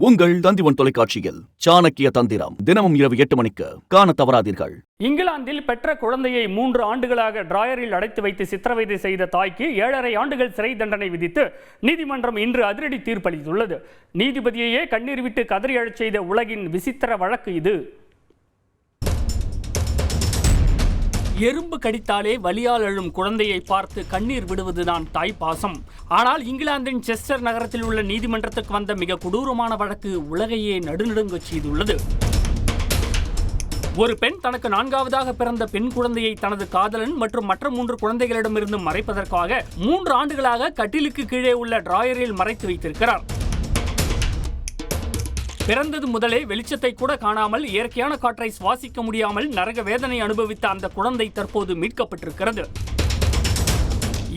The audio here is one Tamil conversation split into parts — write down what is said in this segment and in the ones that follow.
உங்கள் தந்திவன் தொலைக்காட்சியில் சாணக்கிய தந்திரம் தினமும் இரவு 8 மணிக்கு காண தவறாதீர்கள். இங்கிலாந்தில் பெற்ற குழந்தையை 3 ஆண்டுகளாக டிராயரில் அடைத்து வைத்து சித்திரவதை செய்த தாய்க்கு 7.5 ஆண்டுகள் சிறை தண்டனை விதித்து நீதிமன்றம் இன்று அதிரடி தீர்ப்பளித்துள்ளது. நீதிபதியையே கண்ணீர் விட்டு கதறி அழச் செய்த உலகின் விசித்திர வழக்கு இது. எறும்பு கடித்தாலே வலியால் அழும் குழந்தையை பார்த்து கண்ணீர் விடுவதுதான் தாய்ப்பாசம். ஆனால் இங்கிலாந்தின் செஸ்டர் நகரத்தில் உள்ள நீதிமன்றத்துக்கு வந்த மிக கொடூரமான வழக்கு உலகையே நடுநடுங்கச் செய்துள்ளது. ஒரு பெண் தனக்கு 4ஆவதாக பிறந்த பெண் குழந்தையை தனது காதலன் மற்றும் மற்ற 3 குழந்தைகளிடமிருந்து மறைப்பதற்காக 3 ஆண்டுகளாக கட்டிலுக்கு கீழே உள்ள டிராயரில் மறைத்து வைத்திருக்கிறார். பிறந்தது முதலே வெளிச்சத்தை கூட காணாமல் இயற்கையான காற்றை சுவாசிக்க முடியாமல் நரக வேதனை அனுபவித்த அந்த குழந்தை தற்போது மீட்கப்பட்டிருக்கிறது.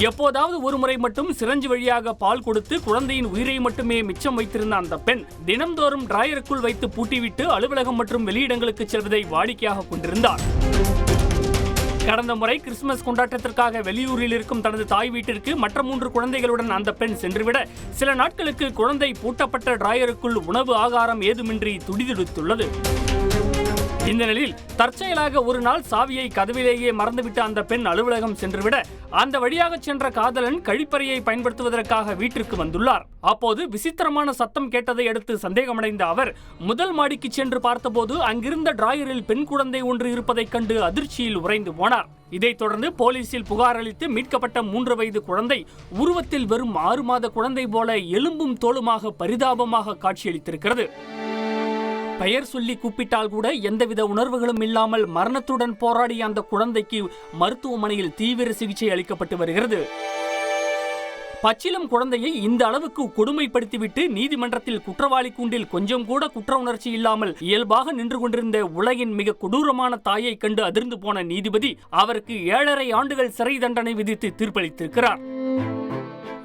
எப்போதாவது ஒருமுறை மட்டும் சிரஞ்சு வழியாக பால் கொடுத்து குழந்தையின் உயிரை மட்டுமே மிச்சம் வைத்திருந்த அந்த பெண் தினம்தோறும் டிராயருக்குள் வைத்து பூட்டிவிட்டு அலுவலகம் மற்றும் வெளியிடங்களுக்கு செல்வதை வாடிக்கையாக கொண்டிருந்தார். கடந்த முறை கிறிஸ்துமஸ் கொண்டாட்டத்திற்காக வெளியூரில் இருக்கும் தனது தாய் வீட்டிற்கு மற்ற 3 குழந்தைகளுடன் அந்த பெண் சென்றுவிட சில நாட்களுக்கு குழந்தை பூட்டப்பட்ட டிராயருக்குள் உணவு ஆகாரம் ஏதுமின்றி துடிதுடித்துள்ளது. இந்த நிலையில் தற்செயலாக ஒரு நாள் சாவியை கதவிலேயே மறந்துவிட்டு அந்த பெண் அலுவலகம் சென்றுவிட அந்த வழியாக சென்ற காதலன் கழிப்பறையை பயன்படுத்துவதற்காக வீட்டிற்கு வந்துள்ளார். அப்போது விசித்திரமான சத்தம் கேட்டதை அடுத்து சந்தேகமடைந்த அவர் முதல் மாடிக்கு சென்று பார்த்தபோது அங்கிருந்த டிராயரில் பெண் குழந்தை ஒன்று இருப்பதைக் கண்டு அதிர்ச்சியில் உறைந்து போனார். இதைத் தொடர்ந்து போலீசில் புகார் அளித்து மீட்கப்பட்ட 3 வயது குழந்தை உருவத்தில் வெறும் 6 மாத குழந்தை போல எலும்பும் தோலுமாக பரிதாபமாக காட்சியளித்திருக்கிறது. பெயர் சொல்லி கூப்பிட்டால் கூட எந்தவித உணர்வுகளும் இல்லாமல் மரணத்துடன் போராடிய அந்த குழந்தைக்கு மருத்துவமனையில் தீவிர சிகிச்சை அளிக்கப்பட்டு வருகிறது. பச்சிலம் குழந்தையை இந்த அளவுக்கு கொடுமைப்படுத்திவிட்டு நீதிமன்றத்தில் குற்றவாளி கூண்டில் கொஞ்சம் கூட குற்ற உணர்ச்சி இல்லாமல் இயல்பாக நின்று கொண்டிருந்த உலகின் மிக கொடூரமான தாயை கண்டு அதிர்ந்து போன நீதிபதி அவருக்கு 7.5 ஆண்டுகள் சிறை தண்டனை விதித்து தீர்ப்பளித்திருக்கிறார்.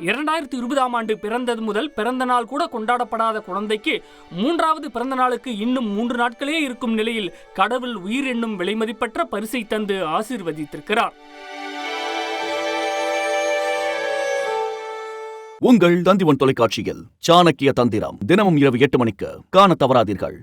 2020ஆம் ஆண்டு பிறந்தது முதல் பிறந்த நாள் கூட கொண்டாடப்படாத குழந்தைக்கு 3வது பிறந்த நாளுக்கு இன்னும் 3 நாட்களே இருக்கும் நிலையில் கடவுள் உயிர் என்னும் விலைமதிப்பற்ற பரிசை தந்து ஆசீர்வதித்திருக்கிறார். உங்கள் தந்திவன் தொலைக்காட்சியில் சாணக்கிய தந்திரம் தினமும் இரவு 8 மணிக்கு காண தவறாதீர்கள்.